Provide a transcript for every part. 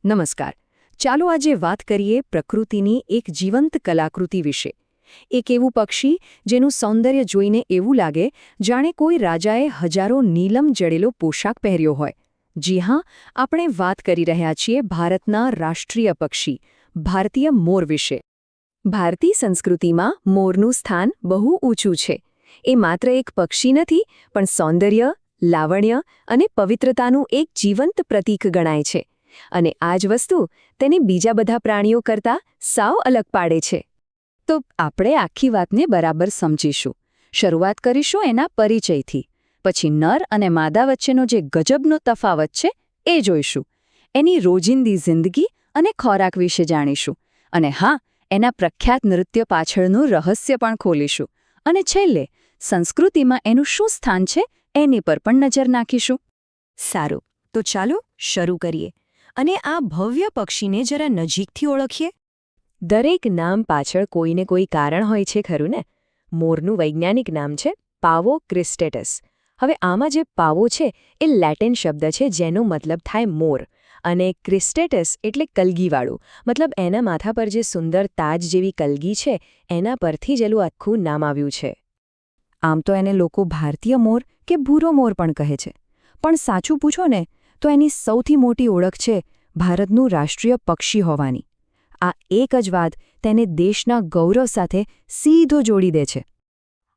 નમસ્કાર. ચાલો આજે વાત કરીએ પ્રકૃતિની એક જીવંત કલાકૃતિ વિશે. એક એવું પક્ષી જેનું સૌંદર્ય જોઈને એવું લાગે જાણે કોઈ રાજાએ હજારો નીલમ જડેલો પોશાક પહેર્યો હોય. જી હા, આપણે વાત કરી રહ્યા છીએ ભારતના રાષ્ટ્રીય પક્ષી ભારતીય મોર વિશે. ભારતીય સંસ્કૃતિમાં મોરનું સ્થાન બહુ ઊંચું છે. એ માત્ર એક પક્ષી નથી, પણ સૌંદર્ય, લાવણ્ય અને પવિત્રતાનું એક જીવંત પ્રતીક ગણાય છે. અને આ જ વસ્તુ તેને બીજા બધા પ્રાણીઓ કરતાં સાવ અલગ પાડે છે. તો આપણે આખી વાતને બરાબર સમજીશું. શરૂઆત કરીશું એના પરિચયથી. પછી નર અને માદા વચ્ચેનો જે ગજબનો તફાવત છે એ જોઈશું. એની રોજિંદી જિંદગી અને ખોરાક વિશે જાણીશું. અને હા, એના પ્રખ્યાત નૃત્ય પાછળનું રહસ્ય પણ ખોલીશું. અને છેલ્લે સંસ્કૃતિમાં એનું શું સ્થાન છે એની પર પણ નજર નાખીશું. સારું, તો ચાલો શરૂ કરીએ. અને આ ભવ્ય પક્ષીને જરા નજીકથી ઓળખીએ. દરેક નામ પાછળ કોઈને કોઈ કારણ હોય છે ખરું ને? મોરનું વૈજ્ઞાનિક નામ છે પાવો ક્રિસ્ટેટસ. હવે આમાં જે પાવો છે એ લેટિન શબ્દ છે જેનો મતલબ થાય મોર. અને ક્રિસ્ટેટસ એટલે કલગીવાળું, મતલબ એના માથા પર જે સુંદર તાજ જેવી કલગી છે એના પરથી જ એનું આખું નામ આવ્યું છે. આમ તો એને લોકો ભારતીય મોર કે ભૂરો મોર પણ કહે છે. પણ સાચું પૂછો ને તો એની સૌથી મોટી ઓળખ છે ભારતનું રાષ્ટ્રીય પક્ષી હોવાની. આ એક જ વાત તેને દેશના ગૌરવ સાથે સીધો જોડી દે છે.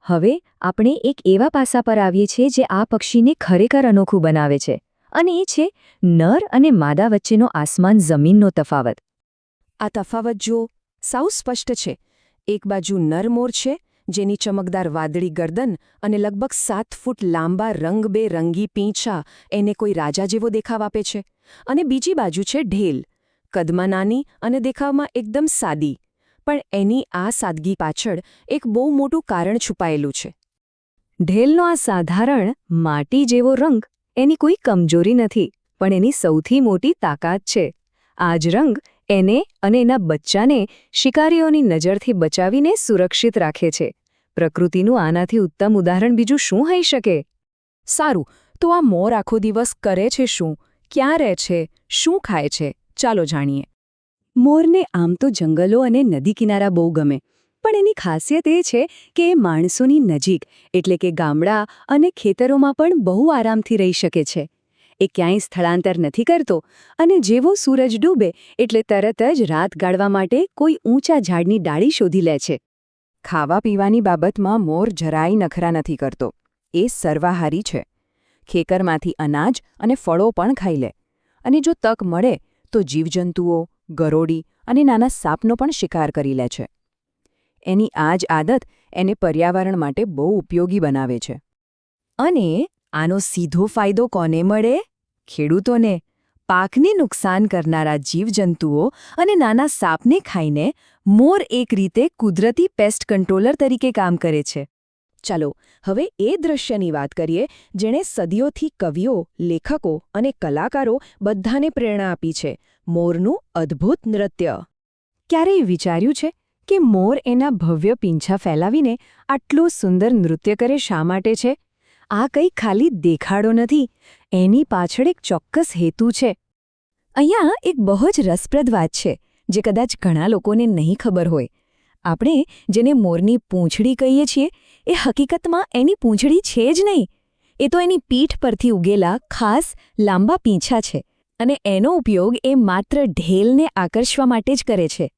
હવે આપણે એક એવા પાસા પર આવીએ છીએ જે આ પક્ષીને ખરેખર અનોખું બનાવે છે. અને એ છે નર અને માદા વચ્ચેનો આસમાન જમીનનો તફાવત. આ તફાવત જો સાવ સ્પષ્ટ છે. એક બાજુ નર મોર છે જેની ચમકદાર વાદળી ગરદન અને લગભગ 7 ફૂટ લાંબા રંગબેરંગી પીંછા એને કોઈ રાજા જેવો દેખાવ આપે છે. અને બીજી બાજુ છે ઢેલ, કદમાં નાની અને દેખાવમાં એકદમ સાદી. પણ એની આ સાદગી પાછળ એક બહુ મોટું કારણ છુપાયેલું છે. ઢેલનો આ સાધારણ માટી જેવો રંગ એની કોઈ કમજોરી નથી, પણ એની સૌથી મોટી તાકાત છે. આ જ રંગ એને અને એના બચ્ચાને શિકારીઓની નજરથી બચાવીને સુરક્ષિત રાખે છે. પ્રકૃતિનું આનાથી ઉત્તમ ઉદાહરણ બીજું શું હોઈ શકે? સારું, તો આ મોર આખો દિવસ કરે છે શું? ક્યાં રહે છે? શું ખાય છે? ચાલો જાણીએ. મોરને આમ તો જંગલો અને નદી કિનારા બહુ ગમે. પણ એની ખાસિયત એ છે કે એ માણસોની નજીક એટલે કે ગામડા અને ખેતરોમાં પણ બહુ આરામથી રહી શકે છે. એ ક્યાંય સ્થળાંતર નથી કરતો અને જેવો સૂરજ ડૂબે એટલે તરત જ રાત ગાળવા માટે કોઈ ઊંચા ઝાડની ડાળી શોધી લે છે. ખાવા પીવાની બાબતમાં મોર જરાય નખરા નથી કરતો. એ સર્વાહારી છે. ખેતરમાંથી અનાજ અને ફળો પણ ખાઈ લે. અને જો તક મળે તો જીવજંતુઓ, ગરોળી અને નાના સાપનો પણ શિકાર કરી લે છે. એની આ જ આદત એને પર્યાવરણ માટે બહુ ઉપયોગી બનાવે છે. અને આનો સીધો ફાયદો કોને મળે? ખેડૂતોને. પાકને નુકસાન કરનારા જીવજંતુઓ અને નાના સાપને ખાઈને મોર એક રીતે કુદરતી પેસ્ટ કંટ્રોલર તરીકે કામ કરે છે. ચાલો હવે એ દૃશ્યની વાત કરીએ જેણે સદીઓથી કવિઓ, લેખકો અને કલાકારો બધાને પ્રેરણા આપી છે. મોરનું અદ્ભુત નૃત્ય. ક્યારેય વિચાર્યું છે કે મોર એના ભવ્ય પીંછા ફેલાવીને આટલું સુંદર નૃત્ય કરે શા માટે છે? આ કંઈ ખાલી દેખાડો નથી. એની પાછળ એક ચોક્કસ હેતુ છે. અહીંયા એક બહુ જ રસપ્રદ વાત છે જે કદાચ ઘણા લોકોને નહીં ખબર હોય. આપણે જેને મોરની પૂંછડી કહીએ છીએ એ હકીકતમાં એની પૂંછડી છે જ નહીં. એ તો એની પીઠ પરથી ઉગેલા ખાસ લાંબા પીંછા છે. અને એનો ઉપયોગ એ માત્ર ઢેલને આકર્ષવા માટે જ કરે છે.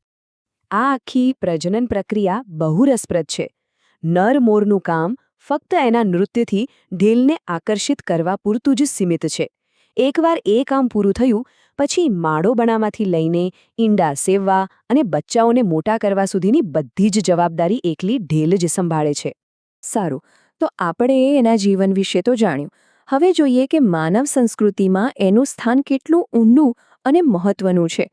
આ આખી પ્રજનન પ્રક્રિયા બહુ રસપ્રદ છે. નર મોરનું કામ ફક્ત એના નૃત્યથી ઢેલને આકર્ષિત કરવા પૂરતું જ સીમિત છે. એકવાર એ કામ પૂરું થયું પછી માળો બનાવવાથી લઈને ઈંડા સેવવા અને બચ્ચાઓને મોટા કરવા સુધીની બધી જ જવાબદારી એકલી ઢેલ જ સંભાળે છે. સારું, તો આપણે એના જીવન વિશે તો જાણ્યું. હવે જોઈએ કે માનવ સંસ્કૃતિમાં એનું સ્થાન કેટલું ઊંડું અને મહત્વનું છે.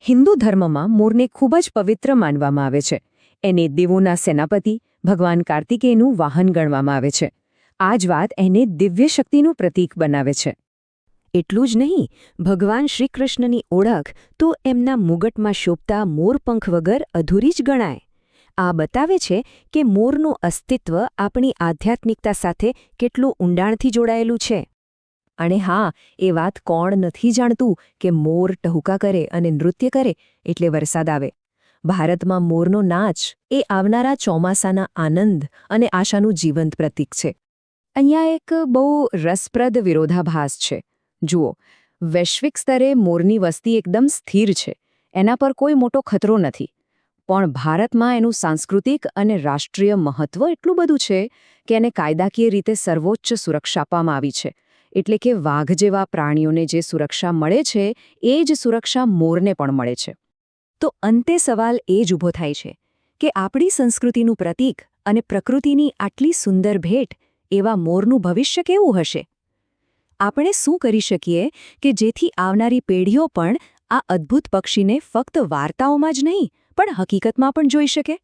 હિન્દુ ધર્મમાં મોરને ખૂબ જ પવિત્ર માનવામાં આવે છે. એને દેવોના સેનાપતિ ભગવાન કાર્તિકેયનું વાહન ગણવામાં આવે છે. આ જ વાત એને દિવ્ય શક્તિનું પ્રતીક બનાવે છે. એટલું જ નહીં, ભગવાન શ્રીકૃષ્ણની ઓળખ તો એમના મુગટમાં શોભતા મોરપંખ વગર અધૂરી જ ગણાય. આ બતાવે છે કે મોરનું અસ્તિત્વ આપણી આધ્યાત્મિકતા સાથે કેટલું ઊંડાણથી જોડાયેલું છે. અને હા, એ વાત કોણ નથી જાણતું કે મોર ટહુકા કરે અને નૃત્ય કરે એટલે વરસાદ આવે. ભારતમાં મોરનો નાચ એ આવનારા ચોમાસાના આનંદ અને આશાનું જીવંત પ્રતીક છે. અહીંયા એક બહુ રસપ્રદ વિરોધાભાસ છે. જુઓ, વૈશ્વિક સ્તરે મોરની વસ્તી એકદમ સ્થિર છે. એના પર કોઈ મોટો ખતરો નથી. પણ ભારતમાં એનું સાંસ્કૃતિક અને રાષ્ટ્રીય મહત્વ એટલું બધું છે કે એને કાયદાકીય રીતે સર્વોચ્ચ સુરક્ષા આપવામાં આવી છે. એટલે કે વાઘ જેવા પ્રાણીઓને જે સુરક્ષા મળે છે એ જ સુરક્ષા મોરને પણ મળે છે. તો અંતે સવાલ એ જ ઊભો થાય છે કે આપણી સંસ્કૃતિનું પ્રતીક અને પ્રકૃતિની આટલી સુંદર ભેટ એવા મોરનું ભવિષ્ય કેવું હશે? આપણે શું કરી શકીએ કે જેથી આવનારી પેઢીઓ પણ આ અદ્ભુત પક્ષીને ફક્ત વાર્તાઓમાં જ નહીં પણ હકીકતમાં પણ જોઈ શકે?